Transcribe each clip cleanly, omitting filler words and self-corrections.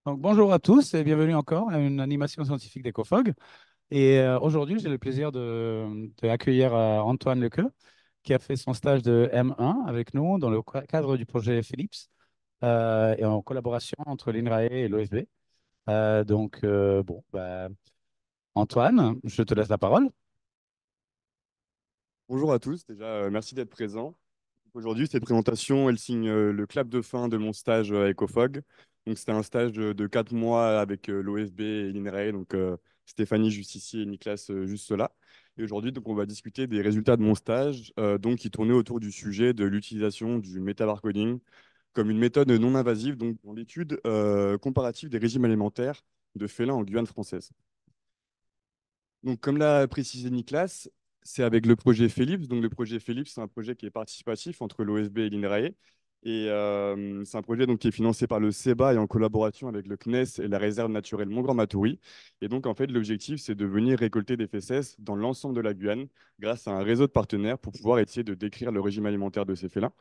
Donc, bonjour à tous et bienvenue encore à une animation scientifique d'EcoFog. Et aujourd'hui, j'ai le plaisir d'accueillir Antoine Lequeux, qui a fait son stage de M1 avec nous dans le cadre du projet Philips et en collaboration entre l'INRAE et l'OFB. Antoine, je te laisse la parole. Bonjour à tous, déjà merci d'être présents. Aujourd'hui, cette présentation, elle signe le clap de fin de mon stage à Ecofog. Donc c'était un stage de 4 mois avec l'OFB et l'INRAE, donc Stéphanie juste ici et Nicolas juste là. Et aujourd'hui, donc on va discuter des résultats de mon stage, donc qui tournaient autour du sujet de l'utilisation du métabarcoding comme une méthode non invasive, donc dans l'étude comparative des régimes alimentaires de félins en Guyane française. Donc, comme l'a précisé Nicolas, c'est avec le projet Philips. Donc, le projet Philips, c'est un projet qui est participatif entre l'OFB et l'INRAE. Et c'est un projet donc, qui est financé par le CEBA et en collaboration avec le CNES et la réserve naturelle Mont-Grand-Matoury. Et donc, en fait, l'objectif, c'est de venir récolter des fesses dans l'ensemble de la Guyane grâce à un réseau de partenaires pour pouvoir essayer de décrire le régime alimentaire de ces félins.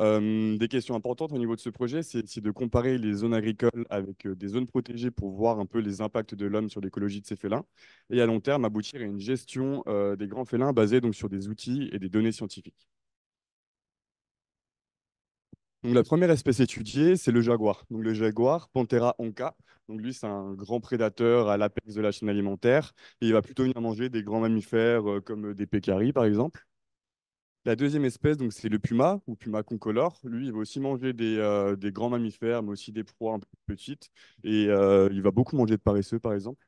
Des questions importantes au niveau de ce projet, c'est de comparer les zones agricoles avec des zones protégées pour voir un peu les impacts de l'homme sur l'écologie de ces félins et à long terme aboutir à une gestion des grands félins basée donc sur des outils et des données scientifiques. Donc, la première espèce étudiée, c'est le jaguar. Donc, le jaguar, Panthera onca. Donc, lui, c'est un grand prédateur à l'apex de la chaîne alimentaire. Et il va plutôt venir manger des grands mammifères comme des pécaris, par exemple. La deuxième espèce, donc, c'est le puma ou puma concolore. Lui, il va aussi manger des grands mammifères, mais aussi des proies un peu plus petites. Et il va beaucoup manger de paresseux, par exemple.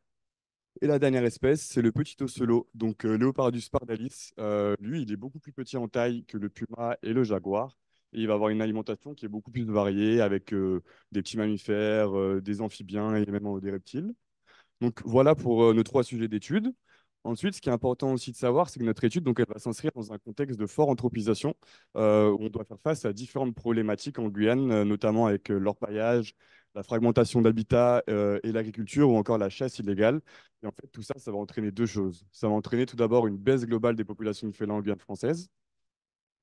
Et la dernière espèce, c'est le petit ocelot, donc Leopardus pardalis. Lui, il est beaucoup plus petit en taille que le puma et le jaguar. Et il va avoir une alimentation qui est beaucoup plus variée avec des petits mammifères, des amphibiens et même des reptiles. Donc voilà pour nos trois sujets d'étude. Ensuite, ce qui est important aussi de savoir, c'est que notre étude, donc, elle va s'inscrire dans un contexte de forte anthropisation, où on doit faire face à différentes problématiques en Guyane, notamment avec l'orpaillage, la fragmentation d'habitat et l'agriculture, ou encore la chasse illégale. Et en fait, tout ça, ça va entraîner deux choses. Ça va entraîner tout d'abord une baisse globale des populations de félins en Guyane française.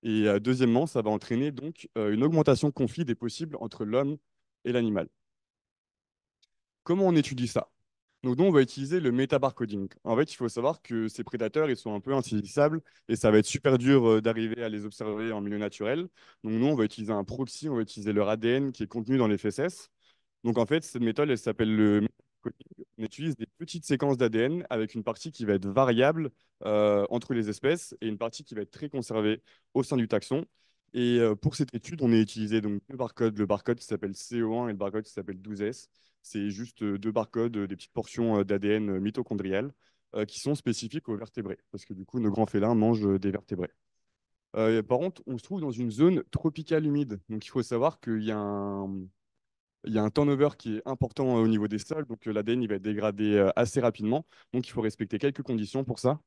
Et deuxièmement, ça va entraîner donc une augmentation de conflit des possibles entre l'homme et l'animal. Comment on étudie ça? Donc, nous, on va utiliser le métabarcoding. En fait, il faut savoir que ces prédateurs, ils sont un peu insaisissables et ça va être super dur d'arriver à les observer en milieu naturel. Donc, nous, on va utiliser un proxy, on va utiliser leur ADN qui est contenu dans les fesses. Donc, en fait, cette méthode, elle s'appelle le métabarcoding. On utilise des petites séquences d'ADN avec une partie qui va être variable entre les espèces et une partie qui va être très conservée au sein du taxon. Et pour cette étude, on a utilisé donc deux barcodes, le barcode qui s'appelle CO1 et le barcode qui s'appelle 12S. C'est juste deux barcodes, des petites portions d'ADN mitochondrial qui sont spécifiques aux vertébrés, parce que du coup, nos grands félins mangent des vertébrés. Par contre, on se trouve dans une zone tropicale humide. Donc, il faut savoir il y a un turnover qui est important au niveau des sols. Donc, l'ADN il va être dégradé assez rapidement. Donc, il faut respecter quelques conditions pour ça.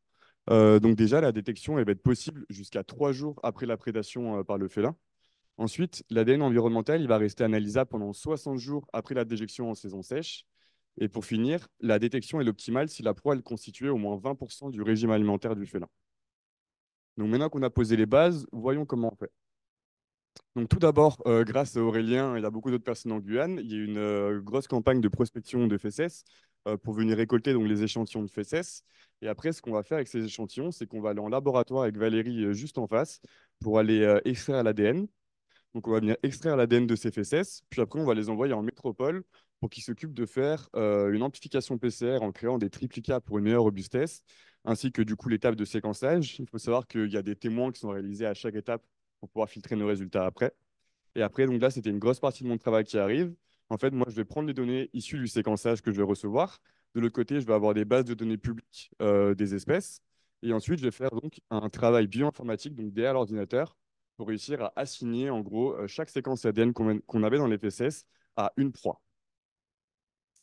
Donc, déjà, la détection elle va être possible jusqu'à 3 jours après la prédation par le félin. Ensuite, l'ADN environnemental, il va rester analysable pendant 60 jours après la déjection en saison sèche. Et pour finir, la détection est l'optimale si la proie elle constituait au moins 20% du régime alimentaire du félin. Donc maintenant qu'on a posé les bases, voyons comment on fait. Donc tout d'abord, grâce à Aurélien et à beaucoup d'autres personnes en Guyane, il y a eu une grosse campagne de prospection de fesses pour venir récolter donc, les échantillons de fesses. Et après, ce qu'on va faire avec ces échantillons, c'est qu'on va aller en laboratoire avec Valérie juste en face pour aller extraire l'ADN. Donc, on va venir extraire l'ADN de ces fesses, puis après, on va les envoyer en métropole pour qu'ils s'occupent de faire une amplification PCR en créant des triplicats pour une meilleure robustesse, ainsi que du coup l'étape de séquençage. Il faut savoir qu'il y a des témoins qui sont réalisés à chaque étape pour pouvoir filtrer nos résultats après. Et après, donc là, c'était une grosse partie de mon travail qui arrive. En fait, moi, je vais prendre les données issues du séquençage que je vais recevoir. De l'autre côté, je vais avoir des bases de données publiques des espèces. Et ensuite, je vais faire donc un travail bioinformatique, donc derrière l'ordinateur, pour réussir à assigner en gros chaque séquence ADN qu'on avait dans les PCS à une proie.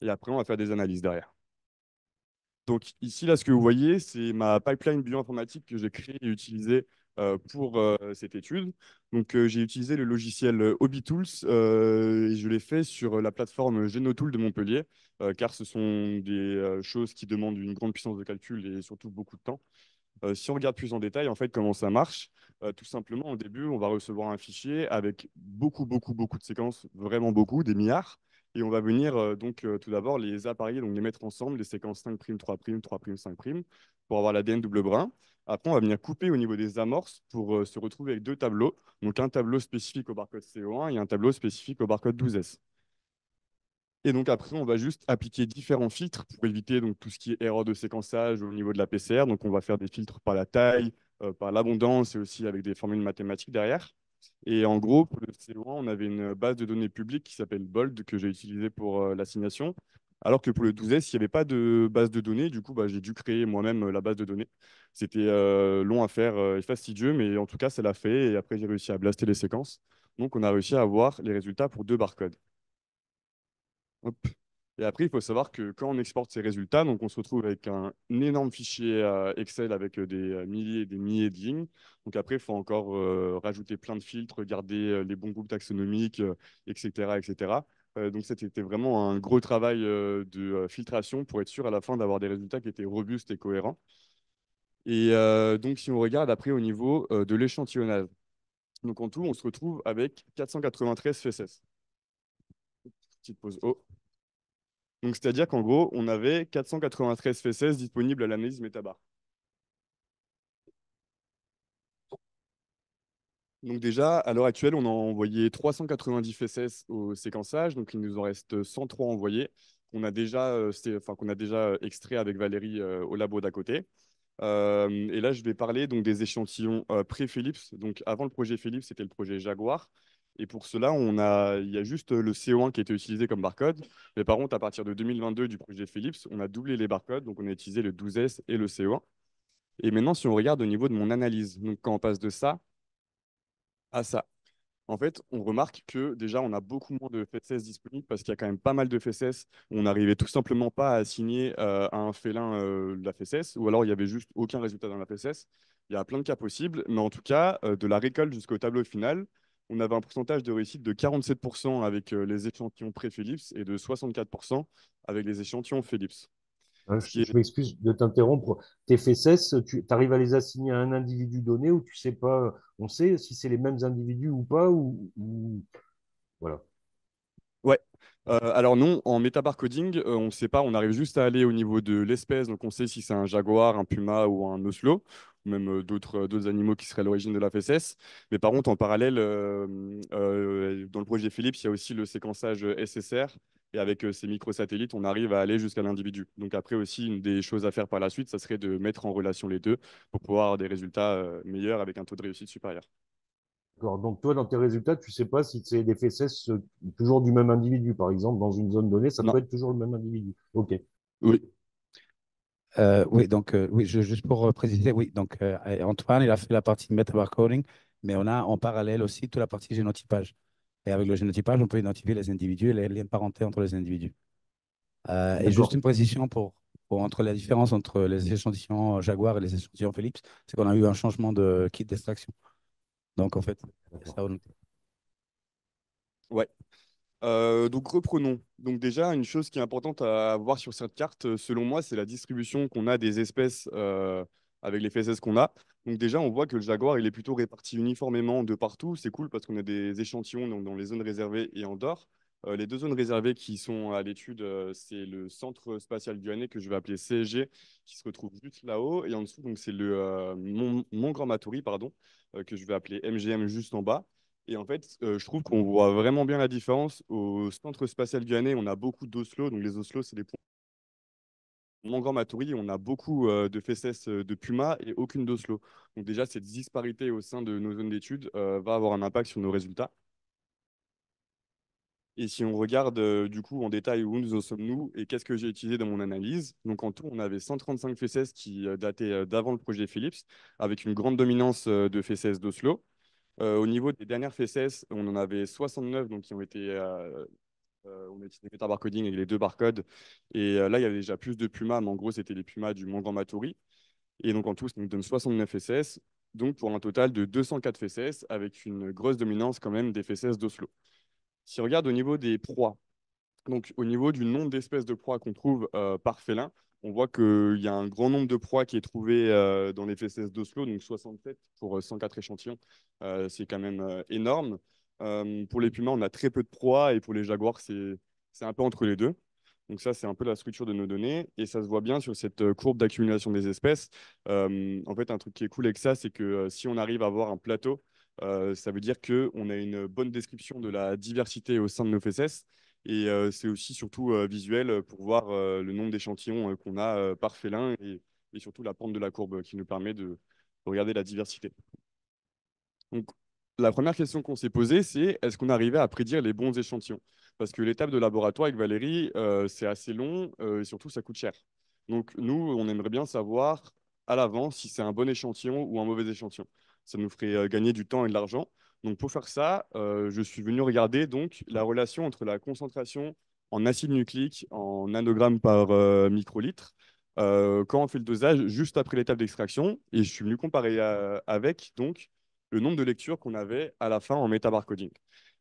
Et après, on va faire des analyses derrière. Donc ici, là, ce que vous voyez, c'est ma pipeline bioinformatique que j'ai créée et utilisée pour cette étude. Donc j'ai utilisé le logiciel Hobbytools et je l'ai fait sur la plateforme Genotool de Montpellier, car ce sont des choses qui demandent une grande puissance de calcul et surtout beaucoup de temps. Si on regarde plus en détail, en fait, comment ça marche, tout simplement, au début, on va recevoir un fichier avec beaucoup, beaucoup, beaucoup de séquences, vraiment beaucoup, des milliards. Et on va venir tout d'abord les apparier, donc les mettre ensemble, les séquences 5', 3', 3', 5', pour avoir l'ADN double brin. Après, on va venir couper au niveau des amorces pour se retrouver avec deux tableaux. Donc un tableau spécifique au barcode CO1 et un tableau spécifique au barcode 12S. Et donc après, on va juste appliquer différents filtres pour éviter donc, tout ce qui est erreur de séquençage au niveau de la PCR. Donc on va faire des filtres par la taille, par l'abondance et aussi avec des formules mathématiques derrière. Et en gros, pour le CO1, on avait une base de données publique qui s'appelle BOLD que j'ai utilisée pour l'assignation. Alors que pour le 12S, il n'y avait pas de base de données. Du coup, bah, j'ai dû créer moi-même la base de données. C'était long à faire et fastidieux, mais en tout cas, ça l'a fait. Et après, j'ai réussi à blaster les séquences. Donc, on a réussi à avoir les résultats pour deux barcodes. Hop. Et après, il faut savoir que quand on exporte ces résultats, donc on se retrouve avec un énorme fichier Excel avec des milliers et des milliers de lignes. Donc après, il faut encore rajouter plein de filtres, garder les bons groupes taxonomiques, etc., etc. Donc c'était vraiment un gros travail de filtration pour être sûr à la fin d'avoir des résultats qui étaient robustes et cohérents. Et donc si on regarde après au niveau de l'échantillonnage, donc en tout, on se retrouve avec 493 FSS. Petite pause. Oh. Donc, c'est-à-dire qu'en gros, on avait 493 FSS disponibles à l'analyse métabar. Donc déjà, à l'heure actuelle, on a envoyé 390 FSS au séquençage, donc il nous en reste 103 envoyés qu'on a déjà extrait avec Valérie au labo d'à côté. Et là, je vais parler donc des échantillons pré-Philips. Donc avant le projet Philips, c'était le projet Jaguar. Et pour cela, il y a juste le CO1 qui était utilisé comme barcode. Mais par contre, à partir de 2022 du projet Philips, on a doublé les barcodes. Donc on a utilisé le 12S et le CO1. Et maintenant, si on regarde au niveau de mon analyse, donc quand on passe de ça à ça, en fait, on remarque que déjà, on a beaucoup moins de FSS disponibles parce qu'il y a quand même pas mal de FSS où on n'arrivait tout simplement pas à assigner à un félin la FSS, ou alors il y avait juste aucun résultat dans la FSS. Il y a plein de cas possibles, mais en tout cas, de la récolte jusqu'au tableau final, on avait un pourcentage de réussite de 47% avec les échantillons pré-Philips et de 64% avec les échantillons Philips. Ce qui Je est m'excuse de t'interrompre. Tes fesses, tu arrives à les assigner à un individu donné ou tu sais pas, on sait si c'est les mêmes individus ou pas, voilà. Ouais. Alors non, en métabarcoding, on ne sait pas, on arrive juste à aller au niveau de l'espèce, donc on sait si c'est un jaguar, un puma ou un oslo, ou même d'autres animaux qui seraient à l'origine de la FSS. Mais par contre, en parallèle, dans le projet Philips, il y a aussi le séquençage SSR, et avec ces microsatellites, on arrive à aller jusqu'à l'individu. Donc après aussi, une des choses à faire par la suite, ça serait de mettre en relation les deux pour pouvoir avoir des résultats meilleurs avec un taux de réussite supérieur. D'accord. Donc toi, dans tes résultats, tu sais pas si c'est des fesses toujours du même individu. Par exemple, dans une zone donnée, ça peut Non, être toujours le même individu. OK. oui, Oui, donc, oui, juste pour préciser, oui, donc Antoine, il a fait la partie metabarcoding, mais on a en parallèle aussi toute la partie génotypage. Et avec le génotypage, on peut identifier les individus et les liens de parenté entre les individus. Et juste D'accord. une précision entre la différence entre les échantillons Jaguar et les échantillons Philips, c'est qu'on a eu un changement de kit d'extraction. Donc, en fait, D'accord. ça va noter. ouais. Donc reprenons. Donc déjà, une chose qui est importante à voir sur cette carte, selon moi, c'est la distribution qu'on a des espèces avec les fesses qu'on a. Donc déjà, on voit que le jaguar, il est plutôt réparti uniformément de partout. C'est cool parce qu'on a des échantillons donc, dans les zones réservées et en dehors. Les deux zones réservées qui sont à l'étude, c'est le Centre spatial guyanais que je vais appeler CSG, qui se retrouve juste là-haut. Et en dessous, donc c'est le Mont Grand Matoury, pardon, que je vais appeler MGM juste en bas. Et en fait, je trouve qu'on voit vraiment bien la différence. Au centre spatial guyanais, on a beaucoup d'oslos. Donc, les oslos, c'est des points. Mont Grand Matoury, on a beaucoup de fesses de puma et aucune d'oslo. Donc, déjà, cette disparité au sein de nos zones d'études va avoir un impact sur nos résultats. Et si on regarde du coup en détail où nous en sommes-nous et qu'est-ce que j'ai utilisé dans mon analyse, donc en tout, on avait 135 fesses qui dataient d'avant le projet Philips, avec une grande dominance de fesses d'oslo. Au niveau des dernières FSS, on en avait 69 donc, qui ont été on a utilisé le barcoding avec les deux barcodes. Et là, il y avait déjà plus de pumas, mais en gros, c'était les pumas du Mont Grand Matoury. Et donc, en tout, ça nous donne 69 FSS, donc pour un total de 204 FSS, avec une grosse dominance quand même des FSS d'Oslo. Si on regarde au niveau des proies, donc au niveau du nombre d'espèces de proies qu'on trouve par félin, on voit qu'il y a un grand nombre de proies qui est trouvé dans les FSS d'Oslo, donc 67 pour 104 échantillons. C'est quand même énorme. Pour les pumas, on a très peu de proies et pour les jaguars, c'est un peu entre les deux. Donc ça, c'est un peu la structure de nos données et ça se voit bien sur cette courbe d'accumulation des espèces. En fait, un truc qui est cool avec ça, c'est que si on arrive à avoir un plateau, ça veut dire qu'on a une bonne description de la diversité au sein de nos fesses. Et c'est aussi surtout visuel pour voir le nombre d'échantillons qu'on a par félin et surtout la pente de la courbe qui nous permet de regarder la diversité. Donc, la première question qu'on s'est posée, c'est est-ce qu'on arrivait à prédire les bons échantillons? Parce que l'étape de laboratoire avec Valérie, c'est assez long et surtout, ça coûte cher. Donc, nous, on aimerait bien savoir à l'avance si c'est un bon échantillon ou un mauvais échantillon. Ça nous ferait gagner du temps et de l'argent. Donc, pour faire ça, je suis venu regarder donc, la relation entre la concentration en acide nucléique en nanogrammes par microlitre quand on fait le dosage juste après l'étape d'extraction. Et je suis venu comparer avec donc le nombre de lectures qu'on avait à la fin en métabarcoding.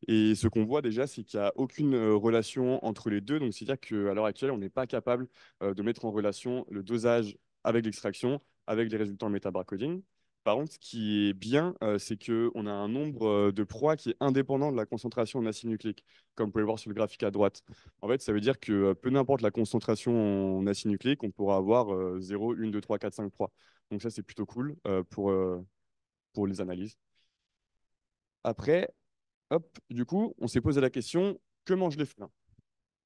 Et ce qu'on voit déjà, c'est qu'il n'y a aucune relation entre les deux. Donc, c'est-à-dire qu'à l'heure actuelle, on n'est pas capable de mettre en relation le dosage avec l'extraction, avec les résultats en métabarcoding. Par contre, ce qui est bien, c'est qu'on a un nombre de proies qui est indépendant de la concentration en acide nucléique, comme vous pouvez voir sur le graphique à droite. En fait, ça veut dire que peu n'importe la concentration en acide nucléique, on pourra avoir 0, 1, 2, 3, 4, 5 proies. Donc ça, c'est plutôt cool pour les analyses. Après, hop, du coup, on s'est posé la question, que mangent les félins?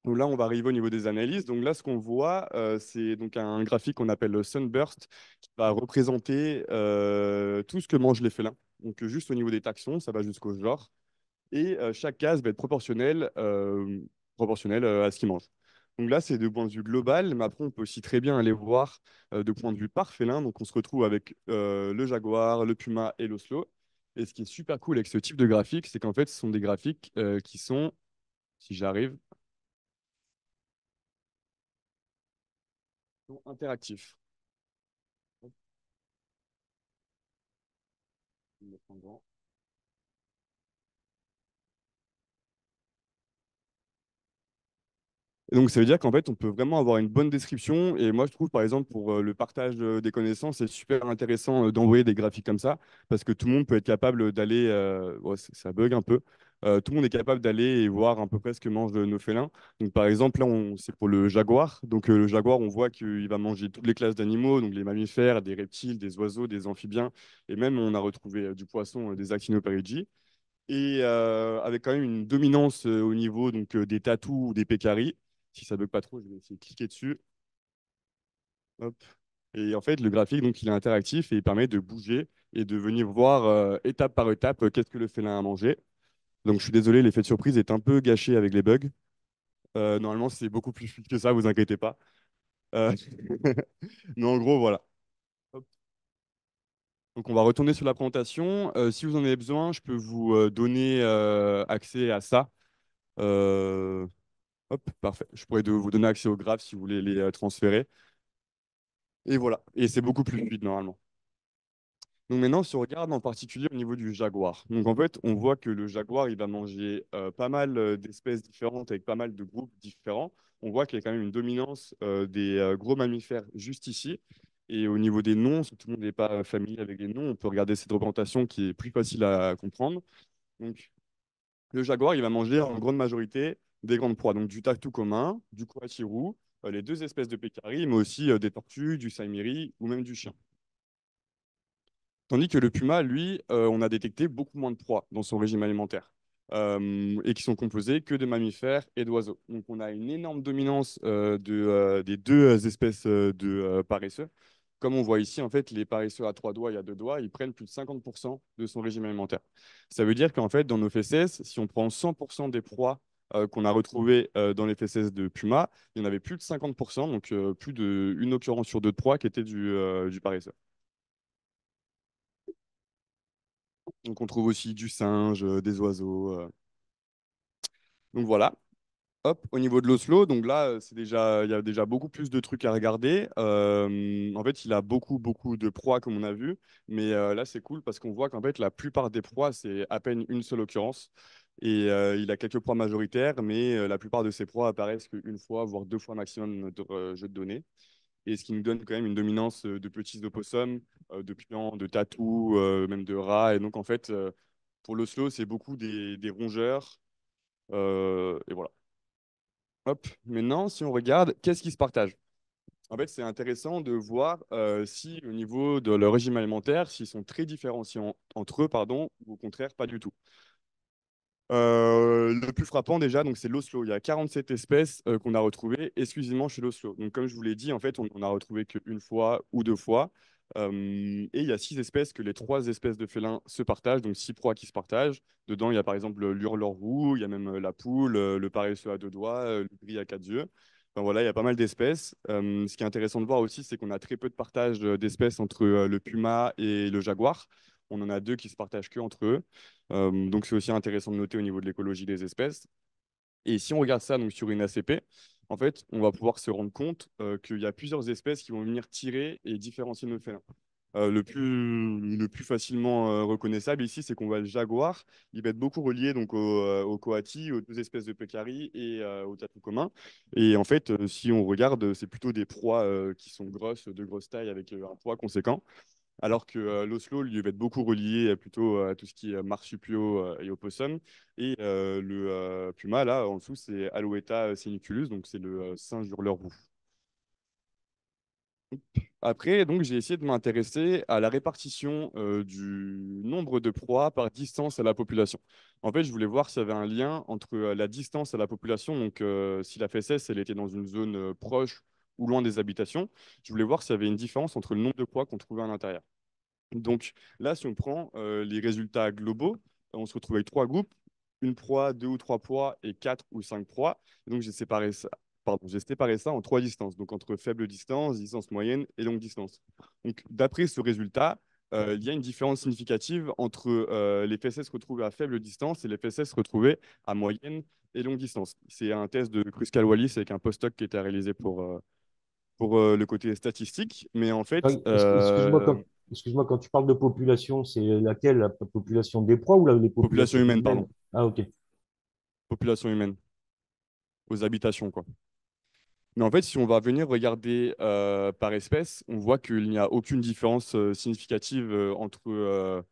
Donc là, on va arriver au niveau des analyses. Donc là, ce qu'on voit, c'est donc un graphique qu'on appelle le Sunburst, qui va représenter tout ce que mangent les félins. Donc juste au niveau des taxons, ça va jusqu'au genre. Et chaque case va être proportionnelle à ce qu'ils mangent. Donc là, c'est de point de vue global, mais après, on peut aussi très bien aller voir de point de vue par félin. Donc on se retrouve avec le jaguar, le puma et l'oslo. Et ce qui est super cool avec ce type de graphique, c'est qu'en fait, ce sont des graphiques qui sont, si j'arrive, sont interactifs. Hop, je vais mettre en grand. Et donc, ça veut dire qu'en fait, on peut vraiment avoir une bonne description. Et moi, je trouve, par exemple, pour le partage des connaissances, c'est super intéressant d'envoyer des graphiques comme ça, parce que tout le monde peut être capable d'aller, ouais, ça bug un peu. Tout le monde est capable d'aller et voir à peu près ce que mangent nos félins. Donc, par exemple, là, c'est pour le jaguar. Donc, le jaguar, on voit qu'il va manger toutes les classes d'animaux, donc les mammifères, des reptiles, des oiseaux, des amphibiens. Et même, on a retrouvé du poisson, des actinopterygies. Et avec quand même une dominance au niveau donc, des tatous ou des pécaris. Si ça bug pas trop, je vais essayer de cliquer dessus. Hop. Et en fait, le graphique, donc, il est interactif et il permet de bouger et de venir voir étape par étape qu'est-ce que le félin a mangé. Donc, je suis désolé, l'effet de surprise est un peu gâché avec les bugs. Normalement, c'est beaucoup plus fluide que ça, vous inquiétez pas. Euh, Mais en gros, voilà. Hop. Donc, on va retourner sur la présentation. Si vous en avez besoin, je peux vous donner accès à ça. Euh, Hop, parfait. Je pourrais vous donner accès aux graphes si vous voulez les transférer. Et voilà. Et c'est beaucoup plus fluide normalement. Donc maintenant, si on regarde en particulier au niveau du jaguar. Donc en fait, on voit que le jaguar, il va manger pas mal d'espèces différentes avec pas mal de groupes différents. On voit qu'il y a quand même une dominance des gros mammifères juste ici. Et au niveau des noms, si tout le monde n'est pas familier avec les noms, on peut regarder cette représentation qui est plus facile à comprendre. Donc le jaguar, il va manger en grande majorité des grandes proies, donc du tatou commun, du coatirou, les deux espèces de pécari, mais aussi des tortues, du saimiri ou même du chien. Tandis que le puma, lui, on a détecté beaucoup moins de proies dans son régime alimentaire et qui sont composés que de mammifères et d'oiseaux. Donc on a une énorme dominance des deux espèces de paresseux. Comme on voit ici, en fait, les paresseux à trois doigts et à deux doigts, ils prennent plus de 50% de son régime alimentaire. Ça veut dire qu'en fait, dans nos fesses, si on prend 100% des proies qu'on a retrouvées dans les fesses de puma, il y en avait plus de 50%, donc plus d'une occurrence sur deux de proies qui était du paresseux. Donc on trouve aussi du singe, des oiseaux. Donc voilà. Hop, au niveau de l'Oslo, donc là, il y a déjà beaucoup plus de trucs à regarder. En fait, il a beaucoup de proies, comme on a vu. Mais là, c'est cool parce qu'on voit qu'en fait, la plupart des proies, c'est à peine une seule occurrence. Et il a quelques proies majoritaires, mais la plupart de ces proies apparaissent qu'une fois, voire deux fois maximum dans notre jeu de données. Et ce qui nous donne quand même une dominance de petits opossums, de pians, de tatous, même de rats. Et donc, en fait, pour l'Oslo, c'est beaucoup des rongeurs. Et voilà. Hop, maintenant, si on regarde, qu'est-ce qui se partage? En fait, c'est intéressant de voir si au niveau de leur régime alimentaire, s'ils sont très différenciants entre eux, pardon, ou au contraire, pas du tout. Le plus frappant déjà, donc c'est l'oslo. Il y a 47 espèces qu'on a retrouvées exclusivement chez l'oslo. Donc comme je vous l'ai dit, en fait, on n'en a retrouvé qu'une fois ou deux fois. Et il y a 6 espèces que les 3 espèces de félins se partagent, donc 6 proies qui se partagent. Dedans, il y a par exemple l'hurleur roux, il y a même la poule, le paresseux à deux doigts, le gris à quatre yeux. Enfin, voilà, il y a pas mal d'espèces. Ce qui est intéressant de voir aussi, c'est qu'on a très peu de partage d'espèces entre le puma et le jaguar. On en a deux qui se partagent que entre eux. Donc c'est aussi intéressant de noter au niveau de l'écologie des espèces. Et si on regarde ça donc, sur une ACP, en fait, on va pouvoir se rendre compte qu'il y a plusieurs espèces qui vont venir tirer et différencier nos félins. Le plus facilement reconnaissable ici, c'est qu'on voit le jaguar. Il va être beaucoup relié donc, au coati, aux 2 espèces de pécari et au tatou commun. Et en fait, si on regarde, c'est plutôt des proies qui sont grosses, de grosse taille, avec un poids conséquent. Alors que l'Oslo, lui, va être beaucoup relié plutôt à tout ce qui est marsupiaux et opossum. Et le puma, là, en dessous, c'est Alouetta seniculus, donc c'est le singe hurleur roux. Après, donc, j'ai essayé de m'intéresser à la répartition du nombre de proies par distance à la population. En fait, je voulais voir s'il y avait un lien entre la distance à la population, donc si la FSS, elle était dans une zone proche ou loin des habitations, je voulais voir s'il y avait une différence entre le nombre de proies qu'on trouvait à l'intérieur. Donc là, si on prend les résultats globaux, on se retrouve avec 3 groupes, une proie, 2 ou 3 proies et 4 ou 5 proies. Et donc j'ai séparé ça en 3 distances, donc entre faible distance, distance moyenne et longue distance. Donc d'après ce résultat, il y a une différence significative entre les FSS retrouvés à faible distance et les FSS retrouvés à moyenne et longue distance. C'est un test de Kruskal-Wallis avec un postdoc qui était réalisé pour le côté statistique, mais en Ah, fait, excuse-moi, quand tu parles de population, c'est laquelle? La population des proies ou les population populations humaine, humaines? pardon. Ah, ok. Population humaine, aux habitations, quoi. Mais en fait, si on va venir regarder par espèce, on voit qu'il n'y a aucune différence significative entre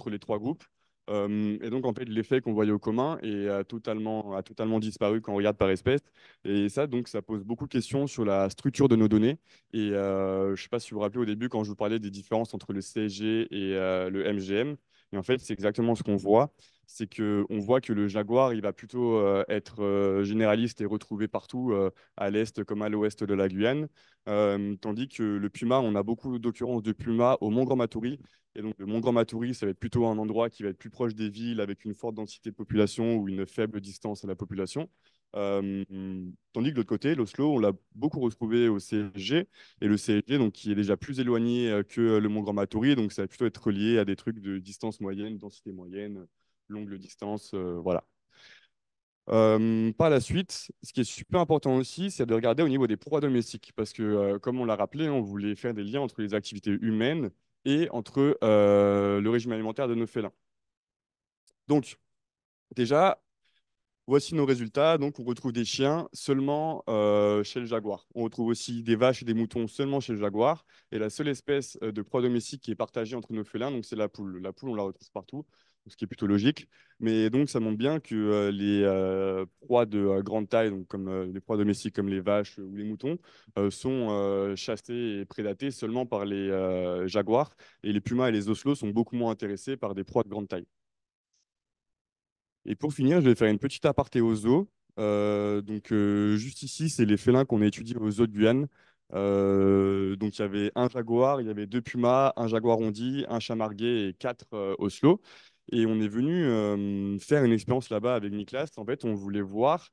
les 3 groupes. Et donc, en fait, l'effet qu'on voyait au commun a totalement disparu quand on regarde par espèce. Et ça, donc, ça pose beaucoup de questions sur la structure de nos données. Et je ne sais pas si vous vous rappelez au début, quand je vous parlais des différences entre le CSG et le MGM. Et en fait, c'est exactement ce qu'on voit. C'est qu'on voit que le jaguar, il va plutôt être généraliste et retrouvé partout. À l'est comme à l'ouest de la Guyane. Tandis que le puma, on a beaucoup d'occurrences de puma au Mont Grand Matoury. Et donc, le Mont Grand Matoury, ça va être plutôt un endroit qui va être plus proche des villes avec une forte densité de population ou une faible distance à la population. Euh, Tandis que de l'autre côté, l'Oslo, on l'a beaucoup retrouvé au CSG. Et le CSG, donc, qui est déjà plus éloigné que le Mont Grand Matoury. Donc, ça va plutôt être relié à des trucs de distance moyenne, densité moyenne, longue distance. Voilà. Par la suite, ce qui est super important aussi, c'est de regarder au niveau des proies domestiques, parce que, comme on l'a rappelé, on voulait faire des liens entre les activités humaines et entre le régime alimentaire de nos félins. Donc, déjà, voici nos résultats. Donc, on retrouve des chiens seulement chez le jaguar. On retrouve aussi des vaches et des moutons seulement chez le jaguar. Et la seule espèce de proie domestique qui est partagée entre nos félins, donc c'est la poule. La poule, on la retrouve partout, ce qui est plutôt logique. Mais donc, ça montre bien que les proies de grande taille, donc comme les proies domestiques comme les vaches ou les moutons, sont chassées et prédatées seulement par les jaguars. Et les pumas et les oslos sont beaucoup moins intéressés par des proies de grande taille. Et pour finir, je vais faire une petite aparté aux zoos. Donc, juste ici, c'est les félins qu'on a étudiés aux zoos de Guyane. Donc, il y avait un jaguar, il y avait 2 pumas, un jaguar rondi, un chat margué et 4 oslo. Et on est venu faire une expérience là-bas avec Nicolas. En fait, on voulait voir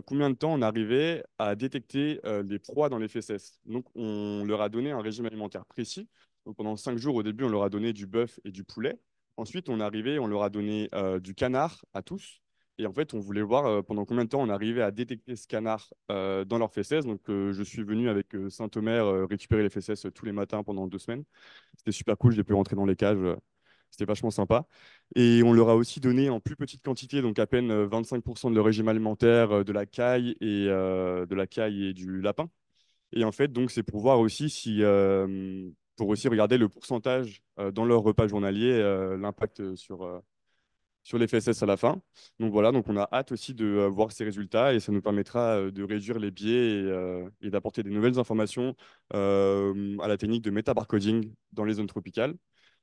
combien de temps on arrivait à détecter les proies dans les fesses. Donc, on leur a donné un régime alimentaire précis. Donc, pendant 5 jours, au début, on leur a donné du bœuf et du poulet. Ensuite, on est arrivé, on leur a donné du canard à tous. Et en fait, on voulait voir pendant combien de temps on arrivait à détecter ce canard dans leurs fesses. Donc, je suis venu avec Saint-Omer récupérer les fesses tous les matins pendant 2 semaines. C'était super cool, j'ai pu rentrer dans les cages. C'était vachement sympa. Et on leur a aussi donné en plus petite quantité, donc à peine 25% de leur régime alimentaire, de la caille et du lapin. Et en fait, donc, c'est pour voir aussi si, pour aussi regarder le pourcentage dans leur repas journalier, l'impact sur sur les FSS à la fin. Donc voilà, donc on a hâte aussi de voir ces résultats et ça nous permettra de réduire les biais et d'apporter des nouvelles informations à la technique de métabarcoding dans les zones tropicales.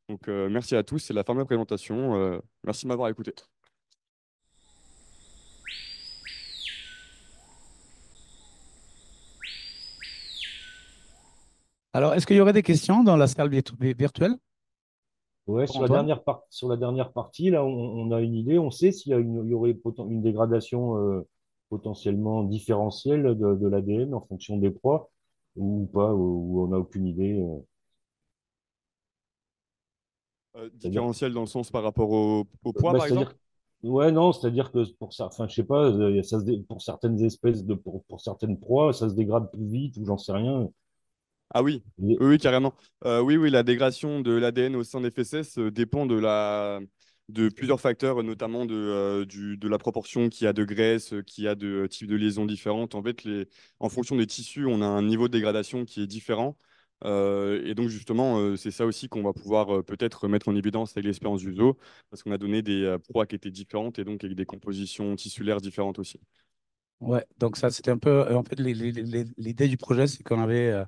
Donc merci à tous, c'est la fin de ma présentation. Merci de m'avoir écouté. Alors, est-ce qu'il y aurait des questions dans la salle virtuelle Ouais, pour Antoine? sur la dernière partie, là, on a une idée, on sait s'il y a il y aurait une dégradation potentiellement différentielle de l'ADN en fonction des proies ou pas, ou on n'a aucune idée. C'est-à-dire, Différentiel dans le sens par rapport au poids, bah, par exemple? c'est-à-dire, ouais, non, c'est-à-dire que pour ça, enfin, je sais pas, pour certaines espèces pour certaines proies, ça se dégrade plus vite ou j'en sais rien. Ah oui, Et- oui, oui, carrément. Oui, oui, la dégradation de l'ADN au sein des fesses dépend de plusieurs facteurs, notamment de la proportion qu'il y a de graisse, qu'il y a de types de liaisons différentes. En fait, en fonction des tissus, on a un niveau de dégradation qui est différent. Et donc, justement, c'est ça aussi qu'on va pouvoir peut-être mettre en évidence avec l'expérience du zoo, parce qu'on a donné des proies qui étaient différentes et donc avec des compositions tissulaires différentes aussi. Ouais, donc ça, c'était un peu. En fait, l'idée du projet, c'est qu'on avait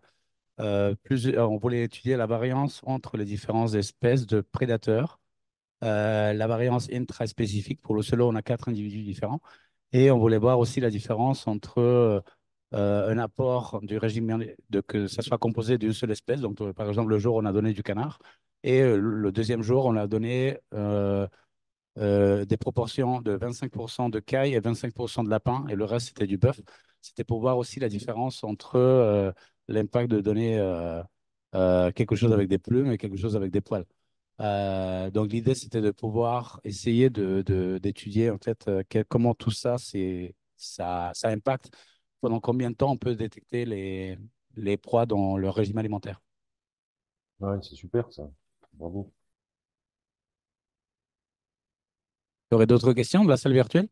on voulait étudier la variance entre les différentes espèces de prédateurs, la variance intraspécifique. Pour le selo, on a 4 individus différents. Et on voulait voir aussi la différence entre un apport du régime, que ça soit composé d'une seule espèce. Donc, par exemple, le jour, on a donné du canard. Et le deuxième jour, on a donné des proportions de 25% de caille et 25% de lapin, et le reste, c'était du bœuf. C'était pour voir aussi la différence entre l'impact de donner quelque chose avec des plumes et quelque chose avec des poils. Donc, l'idée, c'était de pouvoir essayer d'étudier en fait comment tout ça, ça impacte, pendant combien de temps on peut détecter les proies dans leur régime alimentaire. Ouais, c'est super ça. Bravo. Il y aurait d'autres questions de la salle virtuelle?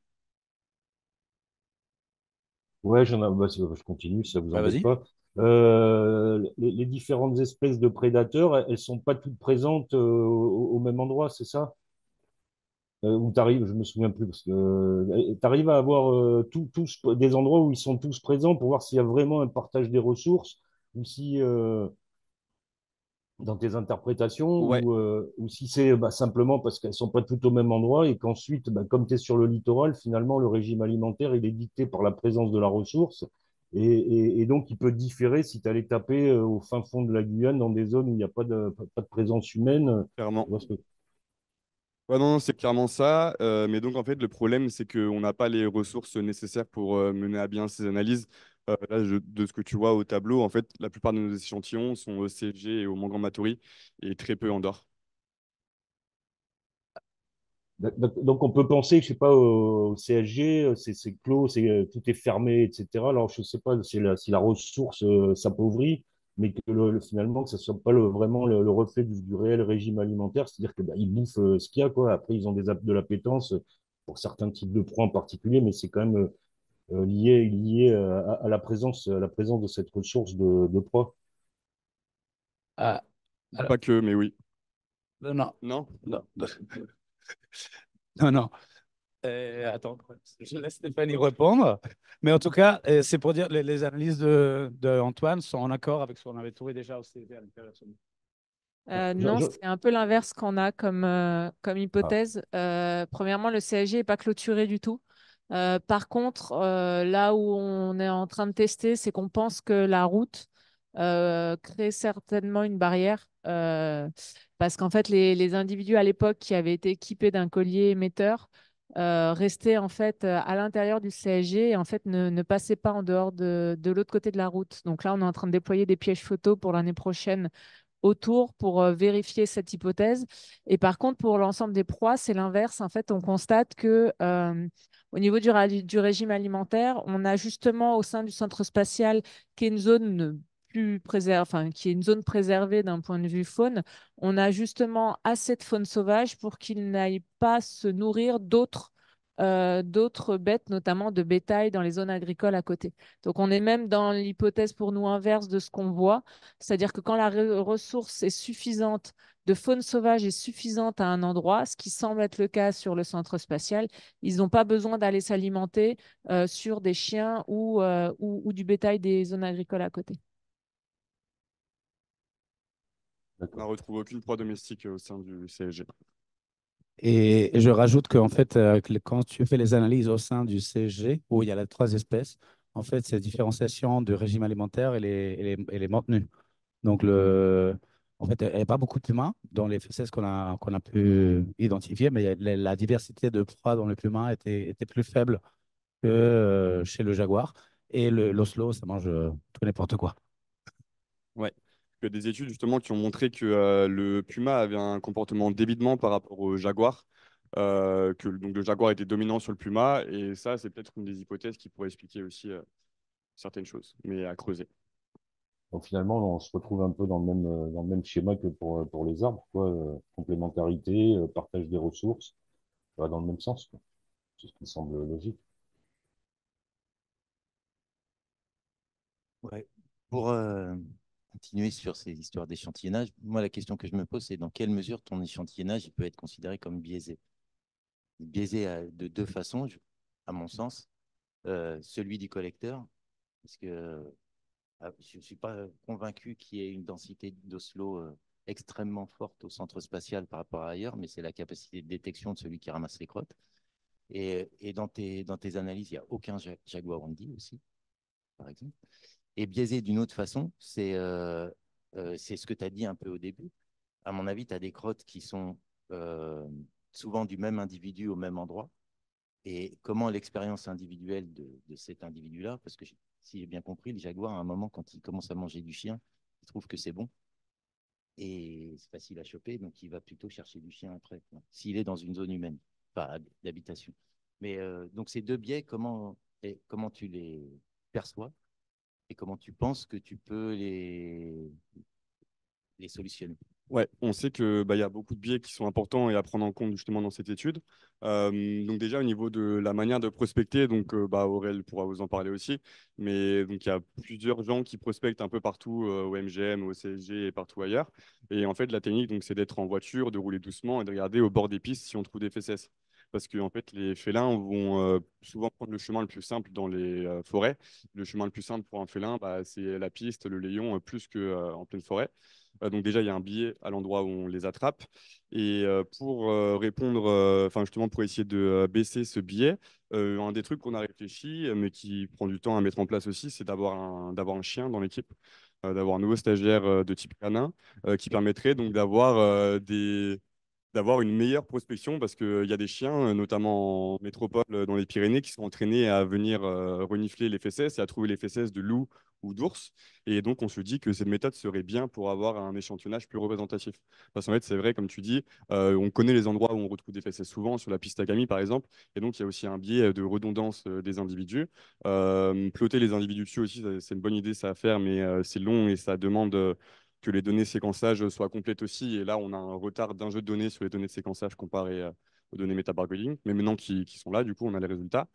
Ouais, bah, je continue, si ça vous Ouais, embête vas-y. pas. Les différentes espèces de prédateurs, elles sont pas toutes présentes au même endroit, c'est ça? Où t'arrives, je me souviens plus, parce que t'arrives à avoir tous des endroits où ils sont tous présents pour voir s'il y a vraiment un partage des ressources, ou si dans tes interprétations, Ouais, ou si c'est bah, simplement parce qu'elles sont pas toutes au même endroit et qu'ensuite, bah, comme tu es sur le littoral, finalement, le régime alimentaire, il est dicté par la présence de la ressource. Et donc, il peut différer si tu allais taper au fin fond de la Guyane dans des zones où il n'y a pas de présence humaine. Tu clairement. vois ce que... Ouais, non, c'est clairement ça. Mais donc, en fait, le problème, c'est qu'on n'a pas les ressources nécessaires pour mener à bien ces analyses. Là, de ce que tu vois au tableau, en fait, la plupart de nos échantillons sont au CFG et au Mont Grand et très peu en dehors. Donc, on peut penser, je sais pas, au CSG, c'est clos, tout est fermé, etc. Alors, je sais pas si la ressource s'appauvrit, mais que finalement, que ce soit pas vraiment le reflet du réel régime alimentaire, c'est-à-dire que bah, ils bouffent ce qu'il y a, quoi. Après, ils ont de l'appétence pour certains types de proies en particulier, mais c'est quand même lié à la présence de cette ressource de proie. Ah, alors, Pas que, mais oui. non, non, Non? non, non, non. Attends, je laisse Stéphanie répondre. Mais en tout cas, c'est pour dire les analyses de Antoine sont en accord avec ce qu'on avait trouvé déjà au CV à l'intérieur. Je- Non, je- c'est un peu l'inverse qu'on a comme ah, hypothèse. Premièrement, le CSG n'est pas clôturé du tout. Par contre, là où on est en train de tester, c'est qu'on pense que la route crée certainement une barrière. Parce qu'en fait, les individus à l'époque qui avaient été équipés d'un collier émetteur restaient en fait à l'intérieur du CSG et en fait ne passaient pas en dehors de l'autre côté de la route. Donc là, on est en train de déployer des pièges photos pour l'année prochaine autour pour vérifier cette hypothèse. Et par contre, pour l'ensemble des proies, c'est l'inverse. En fait, on constate que au niveau du régime alimentaire, on a justement au sein du centre spatial, qui est une zone plus enfin, qui est une zone préservée d'un point de vue faune, on a justement assez de faune sauvage pour qu'il n'aille pas se nourrir d'autres bêtes, notamment de bétail dans les zones agricoles à côté. Donc on est même dans l'hypothèse pour nous inverse de ce qu'on voit, c'est-à-dire que quand la ressource est suffisante de faune sauvage est suffisante à un endroit, ce qui semble être le cas sur le centre spatial. Ils n'ont pas besoin d'aller s'alimenter sur des chiens ou du bétail des zones agricoles à côté. On n'a retrouvé aucune proie domestique au sein du CSG. Et je rajoute qu'en fait, quand tu fais les analyses au sein du CSG, où il y a les trois espèces, en fait, c'est différenciation de régime alimentaire et les maintenus. Donc, en fait, il n'y a pas beaucoup d'humains dans les fesses qu'on a pu identifier, mais la diversité de proies dans le pumain était plus faible que chez le jaguar. Et l'oslo, ça mange tout et n'importe quoi. Ouais. Il y a des études justement qui ont montré que le puma avait un comportement d'évitement par rapport au jaguar, que donc, le jaguar était dominant sur le puma, et ça, c'est peut-être une des hypothèses qui pourrait expliquer aussi certaines choses, mais à creuser. Donc finalement, on se retrouve un peu dans le même schéma que pour les arbres, quoi. Complémentarité, partage des ressources, ça va dans le même sens, quoi. C'est ce qui semble logique. Ouais. Pour continuer sur ces histoires d'échantillonnage, moi, la question que je me pose, c'est dans quelle mesure ton échantillonnage il peut être considéré comme biaisé? Biaisé de deux façons, à mon sens. Celui du collecteur, parce que je ne suis pas convaincu qu'il y ait une densité d'Oslo extrêmement forte au centre spatial par rapport à ailleurs, mais c'est la capacité de détection de celui qui ramasse les crottes. Et dans tes analyses, il n'y a aucun jaguarundi aussi, par exemple. Et biaisé d'une autre façon, c'est ce que tu as dit un peu au début. À mon avis, tu as des crottes qui sont souvent du même individu au même endroit. Et comment l'expérience individuelle de cet individu-là, parce que si j'ai bien compris, le jaguar, à un moment, quand il commence à manger du chien, il trouve que c'est bon et c'est facile à choper, donc il va plutôt chercher du chien après, s'il est dans une zone humaine, pas d'habitation. Mais donc ces deux biais, comment tu les perçois et comment tu penses que tu peux les solutionner? Ouais, on sait que y a beaucoup de biais qui sont importants et à prendre en compte justement dans cette étude. Donc déjà au niveau de la manière de prospecter, donc Aurel pourra vous en parler aussi, mais donc il y a plusieurs gens qui prospectent un peu partout au MGM, au CSG et partout ailleurs. Et en fait la technique donc c'est d'être en voiture, de rouler doucement et de regarder au bord des pistes si on trouve des fesses. Parce que en fait les félins vont souvent prendre le chemin le plus simple dans les forêts. Le chemin le plus simple pour un félin, c'est la piste, le layon, plus que en pleine forêt. Donc déjà, il y a un biais à l'endroit où on les attrape. Et pour répondre, enfin justement pour essayer de baisser ce biais, un des trucs qu'on a réfléchi, mais qui prend du temps à mettre en place aussi, c'est d'avoir un chien dans l'équipe, d'avoir un nouveau stagiaire de type canin, qui permettrait donc d'avoir une meilleure prospection parce qu'il y a des chiens, notamment en métropole dans les Pyrénées, qui sont entraînés à venir renifler les fesses et à trouver les fesses de loups ou d'ours. Et donc, on se dit que cette méthode serait bien pour avoir un échantillonnage plus représentatif. Parce qu'en fait, c'est vrai, comme tu dis, on connaît les endroits où on retrouve des fesses souvent, sur la piste Agami par exemple. Et donc, il y a aussi un biais de redondance des individus. Plotter les individus dessus aussi, c'est une bonne idée, ça à faire, mais c'est long et ça demande que les données séquençage soient complètes aussi. Et là, on a un retard d'un jeu de données sur les données de séquençage comparé aux données métabarcoding. Mais maintenant qui sont là, du coup, on a les résultats.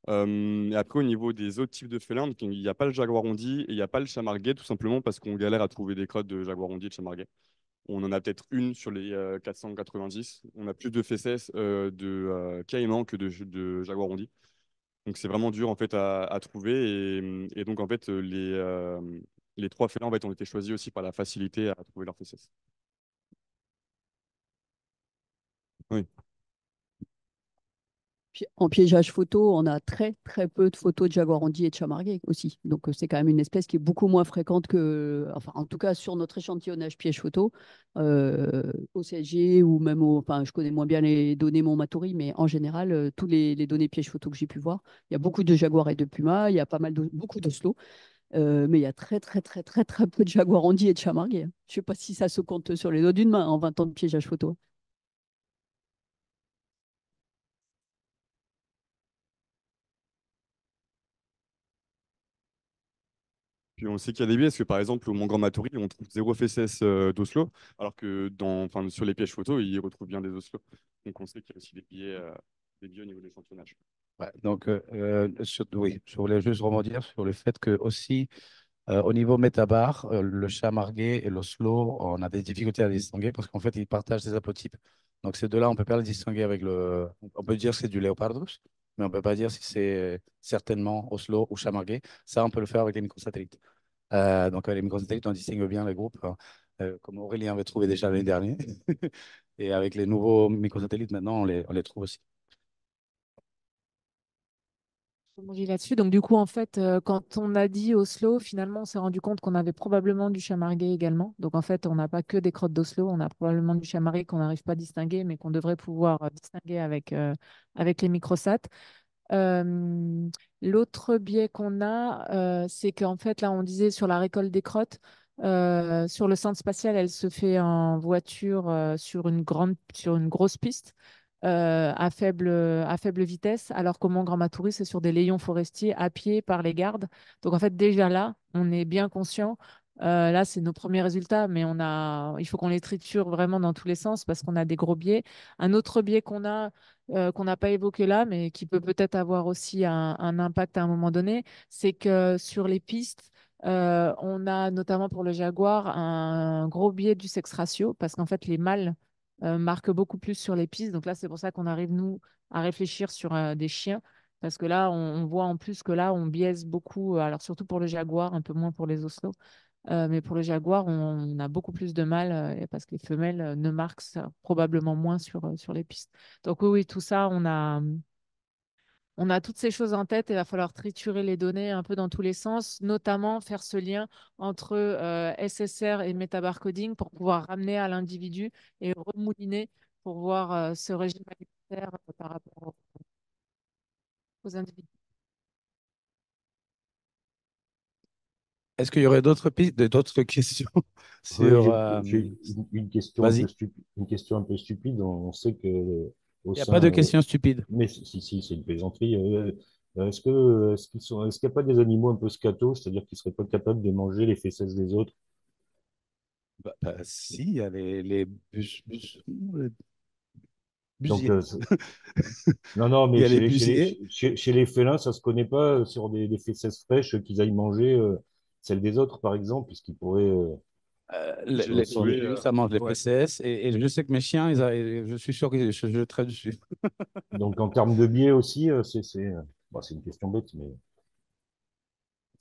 Et après, au niveau des autres types de félins, donc, il n'y a pas le jaguarundi et il n'y a pas le chamarguais, tout simplement parce qu'on galère à trouver des crottes de jaguarundi et de chamarguais. On en a peut-être une sur les 490. On a plus de fesses de caïman que de jaguarundi. Donc c'est vraiment dur en fait à trouver. Et donc en fait, les trois félins en fait, ont été choisis aussi par la facilité à trouver leurs fesses. Oui. En piégeage photo, on a très très peu de photos de jaguarundi et de chamarguais aussi. Donc c'est quand même une espèce qui est beaucoup moins fréquente que, enfin en tout cas sur notre échantillonnage piège photo au CSG ou même enfin je connais moins bien les données Montmatoury, mais en général tous les données piège photo que j'ai pu voir, il y a beaucoup de jaguars et de pumas, il y a pas mal beaucoup d'oslo, mais il y a très très très très très peu de jaguarundi et de chamarguais. Je ne sais pas si ça se compte sur les doigts d'une main en 20 ans de piégeage photo. Puis on sait qu'il y a des biais, parce que par exemple, au Mont Grand Matoury, on trouve zéro fesses d'Oslo, alors que sur les pièges photos, ils retrouvent bien des Oslo. Donc on sait qu'il y a aussi des biais au niveau de l'échantillonnage. Ouais, donc, oui, je voulais juste rebondir sur le fait que aussi, Au niveau métabar, le chat margué et l'oslo, on a des difficultés à les distinguer parce qu'en fait, ils partagent des haplotypes. Donc, ces deux-là, on ne peut pas les distinguer avec le. On peut dire que c'est du léopardus, mais on ne peut pas dire si c'est certainement oslo ou chat margué. Ça, on peut le faire avec les microsatellites. Donc, avec les microsatellites, on distingue bien les groupes, hein, comme Aurélien avait trouvé déjà l'année dernière. Et avec les nouveaux microsatellites, maintenant, on les trouve aussi. Rebondir là-dessus. Donc, du coup, en fait, quand on a dit Oslo, finalement, on s'est rendu compte qu'on avait probablement du chamargué également. Donc, en fait, on n'a pas que des crottes d'Oslo, on a probablement du chamargué qu'on n'arrive pas à distinguer, mais qu'on devrait pouvoir distinguer avec les microsats. Euh, L'autre biais qu'on a, c'est qu'en fait, là, on disait sur la récolte des crottes, sur le centre spatial, elle se fait en voiture sur une grosse piste à faible vitesse, alors qu'au Mont Grand Matoury, c'est sur des layons forestiers à pied par les gardes. Donc, en fait, déjà là, on est bien conscient. Là, c'est nos premiers résultats, mais il faut qu'on les triture vraiment dans tous les sens parce qu'on a des gros biais. Un autre biais qu'on n'a pas évoqué là, mais qui peut peut-être avoir aussi un impact à un moment donné, c'est que sur les pistes, on a notamment pour le jaguar un gros biais du sexe ratio, parce qu'en fait, les mâles marquent beaucoup plus sur les pistes. Donc là, c'est pour ça qu'on arrive, nous, à réfléchir sur des chiens, parce que là, on voit en plus que là, on biaise beaucoup, alors surtout pour le jaguar, un peu moins pour les oslos. Mais pour le jaguar, on a beaucoup plus de mal parce que les femelles ne marquent ça, probablement moins sur les pistes. Donc oui, oui, tout ça, on a toutes ces choses en tête et il va falloir triturer les données un peu dans tous les sens, notamment faire ce lien entre SSR et métabarcoding pour pouvoir ramener à l'individu et remouliner pour voir ce régime alimentaire par rapport aux individus. Est-ce qu'il y aurait d'autres pistes, d'autres questions Oui, sur. j'ai une question Vas-y. une question un peu stupide. On sait que au Il n'y a pas de sein, questions stupides. mais si, c'est une plaisanterie. Est-ce qu'il n'y a pas des animaux un peu scatos, c'est-à-dire qu'ils seraient pas capables de manger les fesses des autres? Si, il y a les Donc, busiers. non, non, Il mais y a les busiers. chez les félins, ça se connaît pas sur des fesses fraîches qu'ils aillent manger celles des autres, par exemple, puisqu'ils pourraient se Les retrouver. lieux, ça mange les PCS. Et je sais que mes chiens, je suis sûr qu'ils se jetteraient dessus. Donc, en termes de biais aussi, bon, c'est une question bête, mais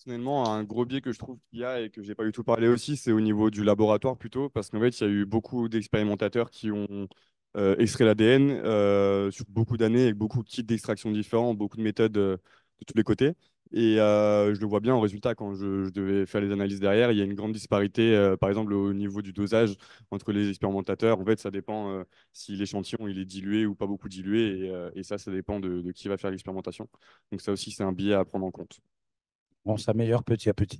Personnellement, un gros biais que je trouve qu'il y a et que j'ai pas du tout parlé aussi, c'est au niveau du laboratoire plutôt, parce qu'en fait, il y a eu beaucoup d'expérimentateurs qui ont extrait l'ADN sur beaucoup d'années avec beaucoup de kits d'extraction différents, beaucoup de méthodes de tous les côtés. Et je le vois bien en résultat quand je devais faire les analyses derrière, il y a une grande disparité, par exemple au niveau du dosage entre les expérimentateurs. En fait, ça dépend si l'échantillon il est dilué ou pas beaucoup dilué, et ça dépend de qui va faire l'expérimentation. Donc ça aussi, c'est un biais à prendre en compte. On s'améliore petit à petit.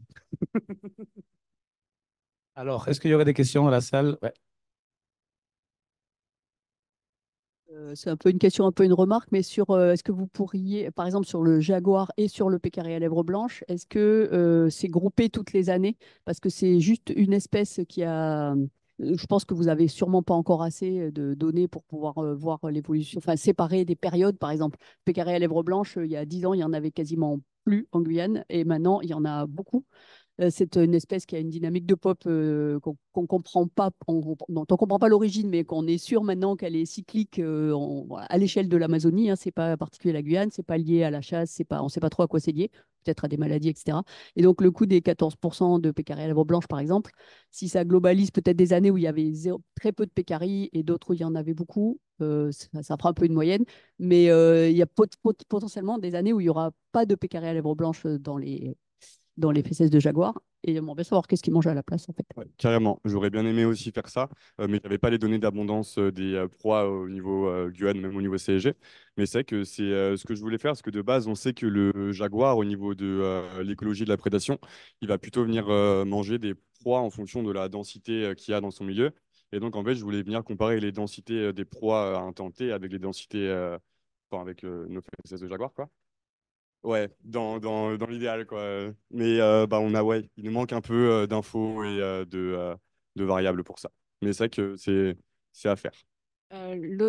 Alors, est-ce qu'il y aurait des questions dans la salle? Ouais. C'est un peu une question, un peu une remarque, mais sur est-ce que vous pourriez, par exemple sur le jaguar et sur le pécaré à lèvres blanches, est-ce que c'est groupé toutes les années? Parce que c'est juste une espèce qui a. Je pense que vous avez sûrement pas encore assez de données pour pouvoir voir l'évolution, enfin séparer des périodes. Par exemple, pécaré à lèvres blanches, il y a 10 ans, il y en avait quasiment plus en Guyane, et maintenant il y en a beaucoup. C'est une espèce qui a une dynamique de pop qu'on comprend pas, dont on comprend pas l'origine, mais qu'on est sûr maintenant qu'elle est cyclique voilà, à l'échelle de l'Amazonie. Hein, c'est pas particulier à la Guyane, c'est pas lié à la chasse, c'est pas, on sait pas trop à quoi c'est lié, peut-être à des maladies, etc. Et donc le coût des 14% de pécari à lèvres blanches, par exemple, si ça globalise peut-être des années où il y avait très peu de pécari et d'autres où il y en avait beaucoup, ça fera un peu une moyenne, mais il y a potentiellement des années où il y aura pas de pécari à lèvres blanches dans les fesses de jaguar. Et j'aimerais bien savoir qu'est-ce qu'ils mangent à la place, en fait. Ouais, carrément, j'aurais bien aimé aussi faire ça, mais je n'avais pas les données d'abondance des proies au niveau Guan, même au niveau CSG. Mais c'est vrai que c'est ce que je voulais faire, parce que de base, on sait que le jaguar, au niveau de l'écologie de la prédation, il va plutôt venir manger des proies en fonction de la densité qu'il y a dans son milieu. Et donc, en fait, je voulais venir comparer les densités des proies à un temps T avec les densités, enfin, avec nos fesses de jaguar, quoi. Ouais, dans l'idéal, quoi. Mais bah, ouais, il nous manque un peu d'infos et de variables pour ça. Mais c'est vrai que c'est à faire.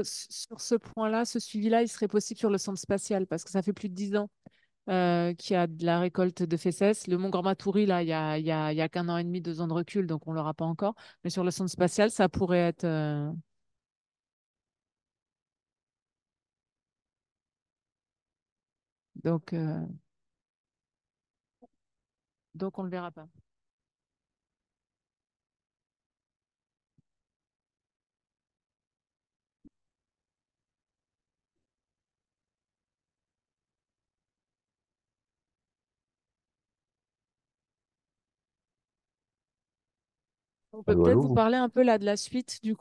Sur ce point-là, ce suivi-là, il serait possible sur le centre spatial parce que ça fait plus de 10 ans qui a de la récolte de fesses. Le Mont Gormatoury, là, il y a qu'un an et demi, 2 ans de recul, donc on ne l'aura pas encore. Mais sur le centre spatial, ça pourrait être. Donc, euh, donc, on ne le verra pas. On peut Allô, peut-être allô, vous parler un peu là de la suite de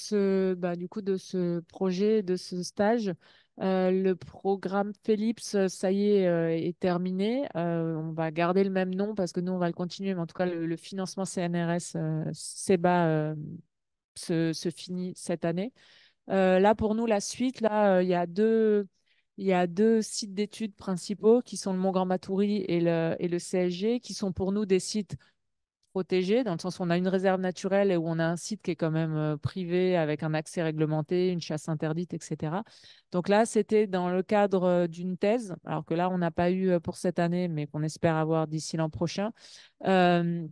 ce projet, de ce stage. Le programme Philips, ça y est, est terminé. On va garder le même nom parce que nous, on va le continuer. Mais en tout cas, le financement CNRS, CEBA, se finit cette année. Là, pour nous, la suite, là, il y a deux sites d'études principaux qui sont le Mont Grand-Matoury et le CSG, qui sont pour nous des sites protégés, dans le sens où on a une réserve naturelle et où on a un site qui est quand même privé avec un accès réglementé, une chasse interdite, etc. Donc là, c'était dans le cadre d'une thèse, alors que là, on n'a pas eu pour cette année, mais qu'on espère avoir d'ici l'an prochain. Euh,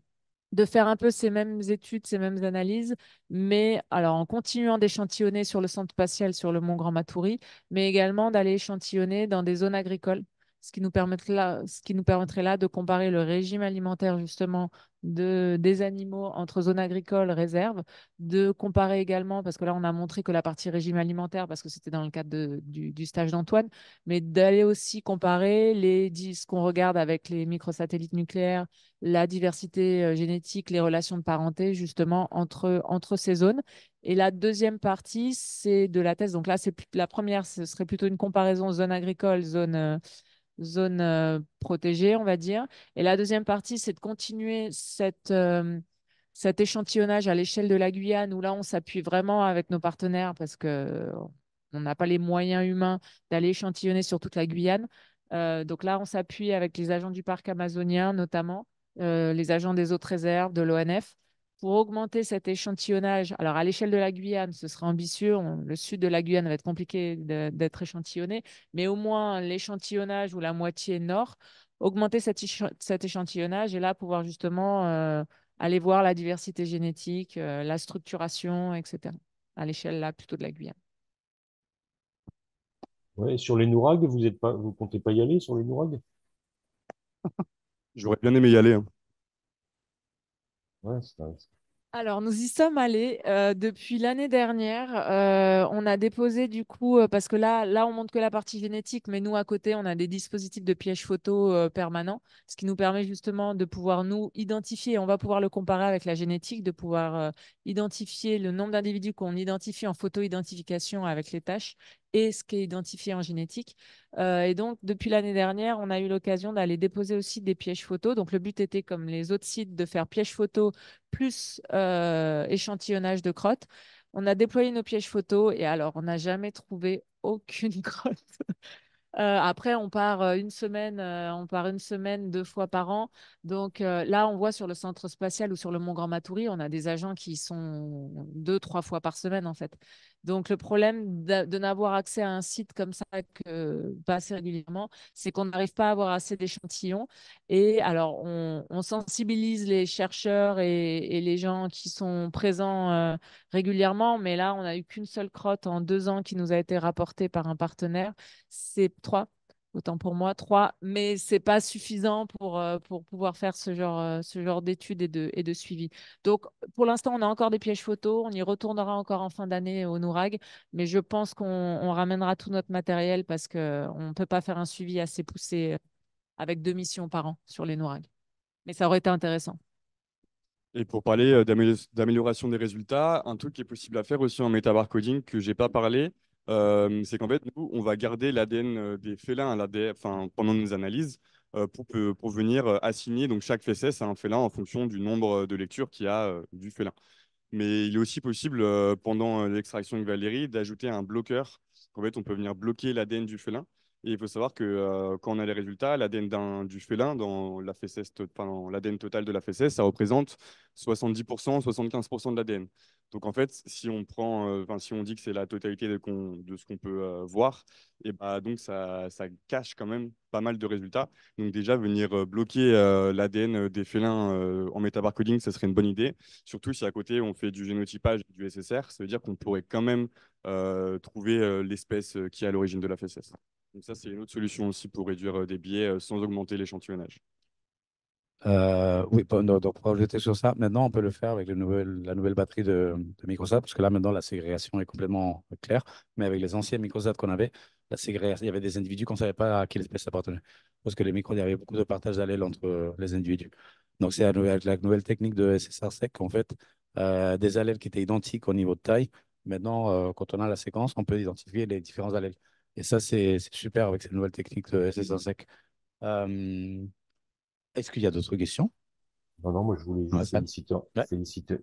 de faire un peu ces mêmes études, ces mêmes analyses, mais alors en continuant d'échantillonner sur le centre spatial sur le Mont Grand-Matoury, mais également d'aller échantillonner dans des zones agricoles, ce qui nous permettrait là de comparer le régime alimentaire justement des animaux entre zones agricoles, réserves, de comparer également, parce que là on a montré que la partie régime alimentaire, parce que c'était dans le cadre du stage d'Antoine, mais d'aller aussi comparer ce qu'on regarde avec les microsatellites nucléaires, la diversité génétique, les relations de parenté, justement, entre ces zones. Et la deuxième partie, c'est de la thèse. Donc là, la première, ce serait plutôt une comparaison zone agricole, zone protégée, on va dire. Et la deuxième partie, c'est de continuer cet échantillonnage à l'échelle de la Guyane, où là, on s'appuie vraiment avec nos partenaires parce que on n'a pas les moyens humains d'aller échantillonner sur toute la Guyane. Donc là, on s'appuie avec les agents du parc amazonien, notamment les agents des autres réserves, de l'ONF, pour augmenter cet échantillonnage. Alors, à l'échelle de la Guyane, ce sera ambitieux. Le sud de la Guyane va être compliqué d'être échantillonné, mais au moins l'échantillonnage ou la moitié nord, augmenter cet échantillonnage et là, pouvoir justement aller voir la diversité génétique, la structuration, etc., à l'échelle là plutôt de la Guyane. Ouais, sur les Nourag, vous comptez pas y aller sur les Nourag? J'aurais bien aimé y aller, hein. Ouais, c'est un- Alors, nous y sommes allés depuis l'année dernière. On a déposé du coup, parce que là, on montre que la partie génétique, mais nous, à côté, on a des dispositifs de piège photo permanents, ce qui nous permet justement de pouvoir nous identifier. On va pouvoir le comparer avec la génétique, de pouvoir identifier le nombre d'individus qu'on identifie en photo-identification avec les tâches et ce qui est identifié en génétique. Et donc, depuis l'année dernière, on a eu l'occasion d'aller déposer aussi des pièges photos. Donc, le but était, comme les autres sites, de faire piège photo plus échantillonnage de crottes. On a déployé nos pièges photos et alors, on n'a jamais trouvé aucune crotte. Après, on part une semaine, 2 fois par an. Donc là, on voit sur le centre spatial ou sur le Mont Grand-Matoury, on a des agents qui sont 2, 3 fois par semaine en fait. Donc le problème de n'avoir accès à un site comme ça que pas assez régulièrement, c'est qu'on n'arrive pas à avoir assez d'échantillons. Et alors, on sensibilise les chercheurs et les gens qui sont présents régulièrement, mais là, on n'a eu qu'une seule crotte en 2 ans qui nous a été rapportée par un partenaire. C'est trois, autant pour moi, trois, mais c'est pas suffisant pour pouvoir faire ce genre d'études et de suivi. Donc, pour l'instant, on a encore des pièges photos. On y retournera encore en fin d'année au Nourag, mais je pense qu'on ramènera tout notre matériel parce qu'on ne peut pas faire un suivi assez poussé avec 2 missions par an sur les Nourag. Mais ça aurait été intéressant. Et pour parler d'amélioration des résultats, un truc qui est possible à faire aussi en métabarcoding que j'ai pas parlé, c'est qu'en fait, nous, on va garder l'ADN des félins à l'ADN, enfin, pendant nos analyses pour venir assigner donc, chaque fécès à un félin en fonction du nombre de lectures qu'il y a du félin. Mais il est aussi possible, pendant l'extraction de Valérie, d'ajouter un bloqueur. En fait, on peut venir bloquer l'ADN du félin. Et il faut savoir que quand on a les résultats, l'ADN du félin dans la fécesse, enfin, dans l'ADN total de la fécesse, ça représente 70%, 75% de l'ADN. Donc en fait, si on prend, si on dit que c'est la totalité de ce qu'on peut voir, et bah, donc ça cache quand même pas mal de résultats. Donc déjà, venir bloquer l'ADN des félins en métabarcoding, ça serait une bonne idée. Surtout si à côté, on fait du génotypage du SSR, ça veut dire qu'on pourrait quand même trouver l'espèce qui est à l'origine de la FSS. Donc ça, c'est une autre solution aussi pour réduire des biais sans augmenter l'échantillonnage. Oui, donc pour ajouter sur ça, maintenant on peut le faire avec la nouvelle batterie de Microsoft, parce que là maintenant la ségrégation est complètement claire, mais avec les anciennes Microsoft qu'on avait, la ségrégation, il y avait des individus qu'on ne savait pas à quelle espèce ça appartenait, parce que les micros, il y avait beaucoup de partage d'allèles entre les individus. Donc c'est avec la nouvelle technique de SSR-Sec, en fait, des allèles qui étaient identiques au niveau de taille, maintenant quand on a la séquence, on peut identifier les différents allèles. Et ça c'est super avec cette nouvelle technique de SSR-Sec. Est-ce qu'il y a d'autres questions? Non, non, moi, je voulais Ouais, juste féliciter, ouais.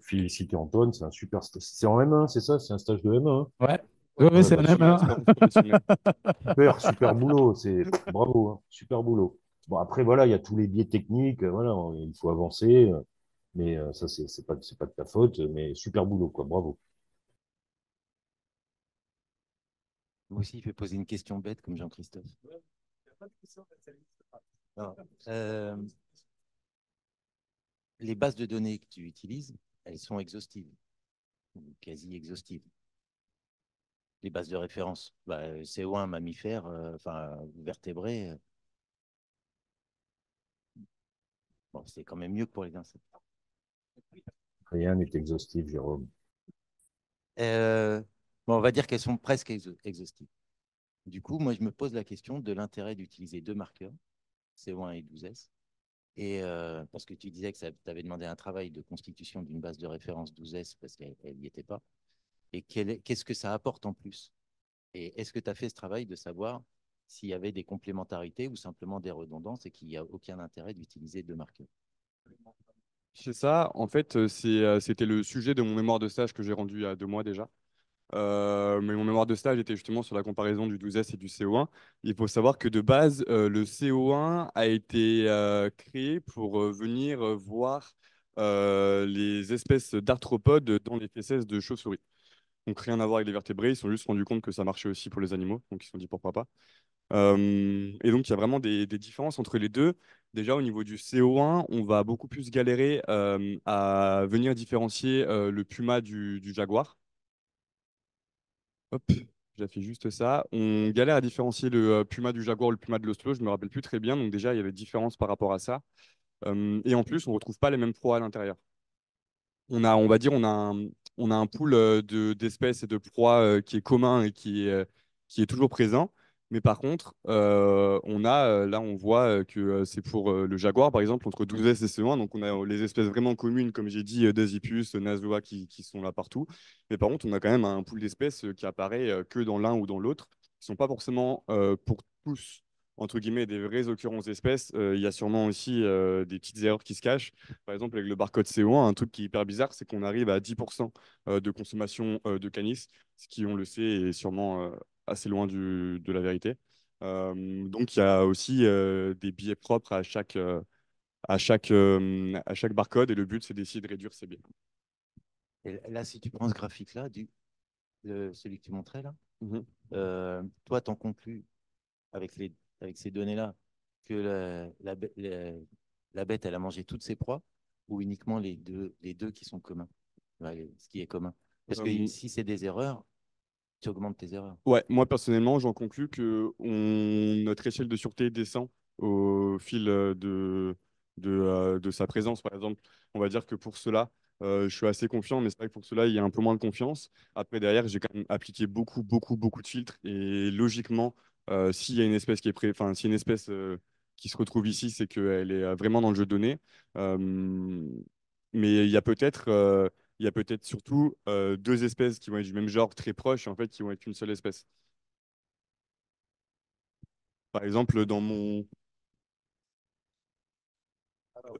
féliciter Antoine. C'est un super stage. C'est en M1, c'est ça? C'est un stage de M1, hein. Ouais. Oui, oui, Ouais, c'est bah, un M, hein. Expérience professionnelle. super, super boulot. C'est bravo, hein, super boulot. Bon, après, voilà, il y a tous les biais techniques. Voilà, il faut avancer. Mais ça, c'est pas de ta faute. Mais super boulot, quoi. Bravo. Moi aussi, je vais poser une question bête comme Jean-Christophe. Alors, les bases de données que tu utilises, elles sont exhaustives, ou quasi exhaustives. Les bases de référence, bah, CO1, mammifère, enfin, vertébrés, bon, c'est quand même mieux que pour les insectes. Rien n'est exhaustif, Jérôme. Euh, bon, on va dire qu'elles sont presque exhaustives. Du coup, moi, je me pose la question de l'intérêt d'utiliser deux marqueurs, CO1 et 12S. Et parce que tu disais que tu avais demandé un travail de constitution d'une base de référence 12S parce qu'elle n'y était pas. Et qu'est-ce que ça apporte en plus? Et est-ce que tu as fait ce travail de savoir s'il y avait des complémentarités ou simplement des redondances et qu'il n'y a aucun intérêt d'utiliser deux marqueurs? C'est ça, en fait, c'était le sujet de mon mémoire de stage que j'ai rendu il y a 2 mois déjà. Mais mon mémoire de stage était justement sur la comparaison du 12S et du CO1. Il faut savoir que de base, le CO1 a été créé pour venir voir les espèces d'arthropodes dans les fesses de chauves-souris. Donc rien à voir avec les vertébrés, ils se sont juste rendus compte que ça marchait aussi pour les animaux, donc ils se sont dit pourquoi pas. Et donc, il y a vraiment des différences entre les deux. Déjà, au niveau du CO1, on va beaucoup plus galérer à venir différencier le puma du jaguar. Hop, j'ai juste ça. On galère à différencier le puma du jaguar ou le puma de l'oslo, je me rappelle plus très bien. Donc déjà, il y avait différence par rapport à ça. Et en plus, on retrouve pas les mêmes proies à l'intérieur. On va dire, on a un pool d'espèces et de proies qui est commun et qui est toujours présent. Mais par contre, là, on voit que c'est pour le jaguar, par exemple, entre 12S et C1. Donc, on a les espèces vraiment communes, comme j'ai dit, Dasypus, Nazoa, qui sont là partout. Mais par contre, on a quand même un pool d'espèces qui apparaît que dans l'un ou dans l'autre. Ils ne sont pas forcément pour tous, entre guillemets, des vraies occurrences d'espèces. Il y a sûrement aussi des petites erreurs qui se cachent. Par exemple, avec le barcode CO1, un truc qui est hyper bizarre, c'est qu'on arrive à 10% de consommation de canis, ce qui, on le sait, est sûrement assez loin de la vérité. Donc, il y a aussi des biais propres à chaque barcode, et le but, c'est d'essayer de réduire ces biais. Et là, si tu prends ce graphique-là, celui que tu montrais là, Mhm. toi, t'en conclus avec ces données-là que la bête, elle a mangé toutes ses proies ou uniquement les deux qui sont communs, ouais, ce qui est commun. Parce que Euh, si c'est des erreurs, tu augmentes tes erreurs. Ouais, moi personnellement, j'en conclus que notre échelle de sûreté descend au fil de sa présence. Par exemple, on va dire que pour cela, je suis assez confiant, mais c'est vrai que pour cela, il y a un peu moins de confiance. Après, derrière, j'ai quand même appliqué beaucoup, beaucoup, beaucoup de filtres. Et logiquement, s'il y a une espèce enfin, s'il y a une espèce qui se retrouve ici, c'est qu'elle est vraiment dans le jeu de données. Euh, mais il y a peut-être surtout deux espèces qui vont être du même genre très proches et en fait qui vont être une seule espèce. Par exemple, dans mon...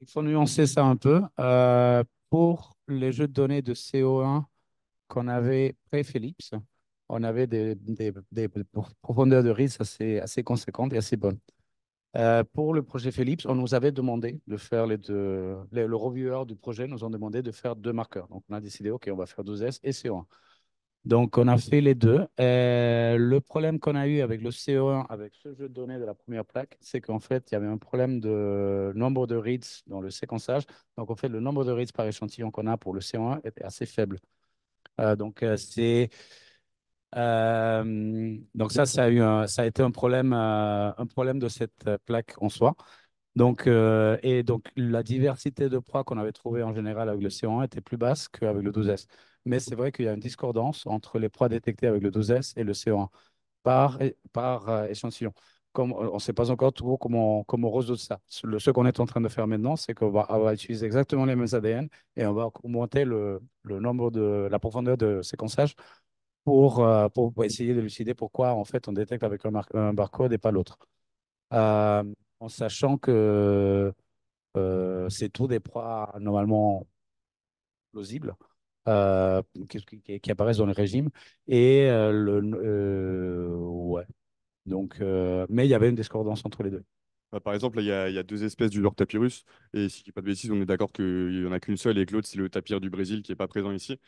Il faut nuancer ça un peu. Pour les jeux de données de CO1 qu'on avait pré-Philips, on avait des profondeurs de risque assez conséquentes et assez bonnes. Pour le projet Philips, on nous avait demandé de faire les deux. Le reviewer du projet nous ont demandé de faire deux marqueurs. Donc, on a décidé, OK, on va faire 12S et CO1. Donc, on a fait les deux. Le problème qu'on a eu avec le CO1, avec ce jeu de données de la première plaque, c'est qu'en fait, il y avait un problème de nombre de reads dans le séquençage. Donc, en fait, le nombre de reads par échantillon qu'on a pour le CO1 était assez faible. Donc ça a été un problème de cette plaque en soi. Donc la diversité de proies qu'on avait trouvée en général avec le CO1 était plus basse qu'avec le 12S. Mais c'est vrai qu'il y a une discordance entre les proies détectées avec le 12S et le CO1 par échantillon. Comme, on ne sait pas encore trop comment résoudre ça. Ce qu'on est en train de faire maintenant, c'est qu'on va utiliser exactement les mêmes ADN et on va augmenter le nombre la profondeur de séquençage pour essayer d'élucider pourquoi en fait on détecte avec un barcode et pas l'autre. Euh, En sachant que c'est tout des proies normalement plausibles qui apparaissent dans le régime. Ouais. Mais il y avait une discordance entre les deux. Bah, par exemple, là, il y a deux espèces du genre tapirus. Et si je dis pas de bêtises, on est d'accord qu'il n'y en a qu'une seule et que l'autre, c'est le tapir du Brésil qui n'est pas présent ici.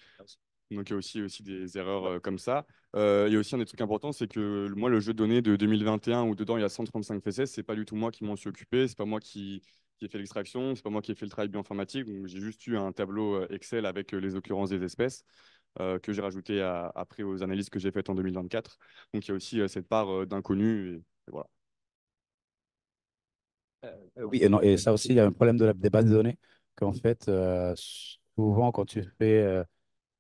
Donc il y a aussi des erreurs comme ça. Il y a aussi un des trucs importants, c'est que moi, le jeu de données de 2021 où dedans il y a 135 FSS, c'est pas du tout moi qui m'en suis occupé, c'est pas moi qui ai fait l'extraction, c'est pas moi qui ai fait le travail bioinformatique. Donc j'ai juste eu un tableau Excel avec les occurrences des espèces que j'ai rajouté après aux analyses que j'ai faites en 2024. Donc il y a aussi cette part d'inconnu. Et voilà. Oui, et, non, et ça aussi, il y a un problème des bases de données, qu'en fait, souvent, quand tu fais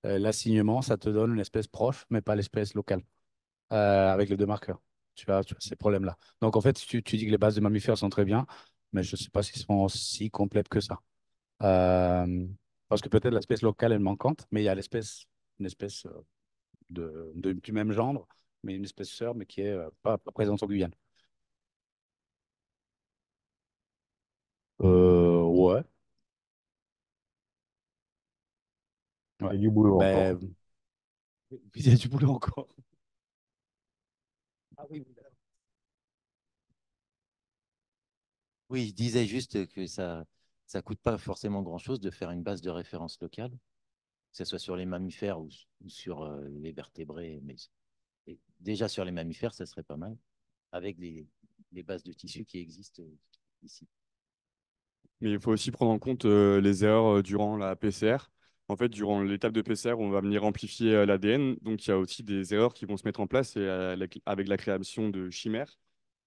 l'assignement, ça te donne une espèce proche, mais pas l'espèce locale, avec les deux marqueurs. Tu as ces problèmes-là. Donc, en fait, tu dis que les bases de mammifères sont très bien, mais je ne sais pas s'ils sont si complètes que ça. Euh, Parce que peut-être l'espèce locale est manquante, mais il y a une espèce du même genre, mais une espèce sœur, mais qui est pas présente en Guyane. Ouais. Il y Ouais. a du boulot encore. Ben, il y a du boulot encore. Ah oui, Oui, je disais juste que ça coûte pas forcément grand-chose de faire une base de référence locale, que ce soit sur les mammifères ou sur les vertébrés. Mais déjà sur les mammifères, ça serait pas mal, avec les bases de tissus qui existent ici. Mais il faut aussi prendre en compte les erreurs durant la PCR. En fait, durant l'étape de PCR, on va venir amplifier l'ADN. Donc, il y a aussi des erreurs qui vont se mettre en place avec la création de chimères.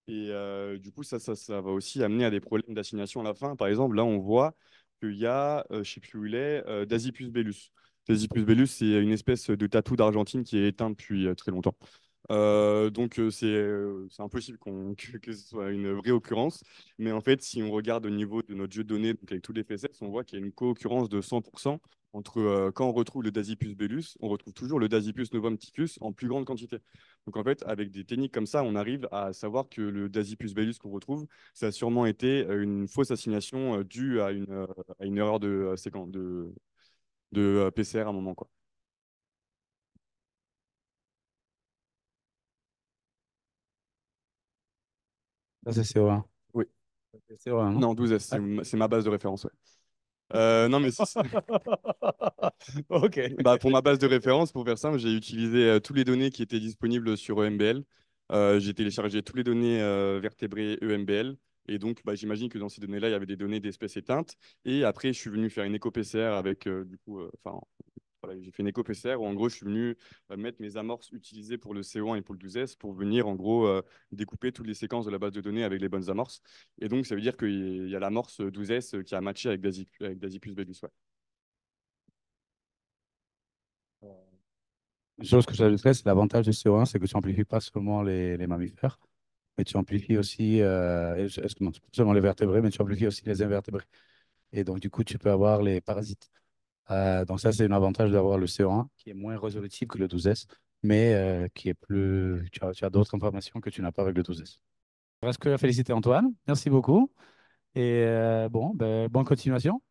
Et du coup, ça va aussi amener à des problèmes d'assignation à la fin. Par exemple, là, on voit qu'il y a, je ne sais plus où il est, Dasypus bellus. Dasypus bellus, c'est une espèce de tatou d'Argentine qui est éteint depuis très longtemps. Donc c'est impossible que ce soit une vraie occurrence. Mais en fait, si on regarde au niveau de notre jeu de données, donc avec tous les FSS, on voit qu'il y a une co-occurrence de 100% entre quand on retrouve le Dasypus bellus, on retrouve toujours le Dasypus novum typhus en plus grande quantité. Donc en fait, avec des techniques comme ça, on arrive à savoir que le Dasypus bellus qu'on retrouve, ça a sûrement été une fausse assignation due à une erreur de PCR à un moment, quoi. ça c'est CO1. Oui. C'est CO1, non? Non, 12S, Ah. c'est ma base de référence, ouais. Non, mais Ok. bah, pour ma base de référence, pour faire simple, j'ai utilisé toutes les données qui étaient disponibles sur EMBL. J'ai téléchargé toutes les données vertébrées EMBL. Et donc, bah, j'imagine que dans ces données-là, il y avait des données d'espèces éteintes. Et après, je suis venu faire une éco-PCR avec, enfin, voilà, j'ai fait une éco-PCR où, en gros, je suis venu mettre mes amorces utilisées pour le CO1 et pour le 12S pour venir, en gros, découper toutes les séquences de la base de données avec les bonnes amorces. Et donc, ça veut dire qu'il y a l'amorce 12S qui a matché avec Dasypus bellus, ouais. Une chose que j'ajouterais, c'est l'avantage du CO1, c'est que tu amplifies pas seulement les mammifères, mais tu amplifies aussi, non, c'est pas seulement les vertébrés, mais tu amplifies aussi les invertébrés. Et donc, du coup, tu peux avoir les parasites. Donc, ça, c'est un avantage d'avoir le CO1, qui est moins résolutif que le 12S, mais qui est plus. Tu as d'autres informations que tu n'as pas avec le 12S. Il reste que à féliciter Antoine. Merci beaucoup. Et bon, ben, bonne continuation.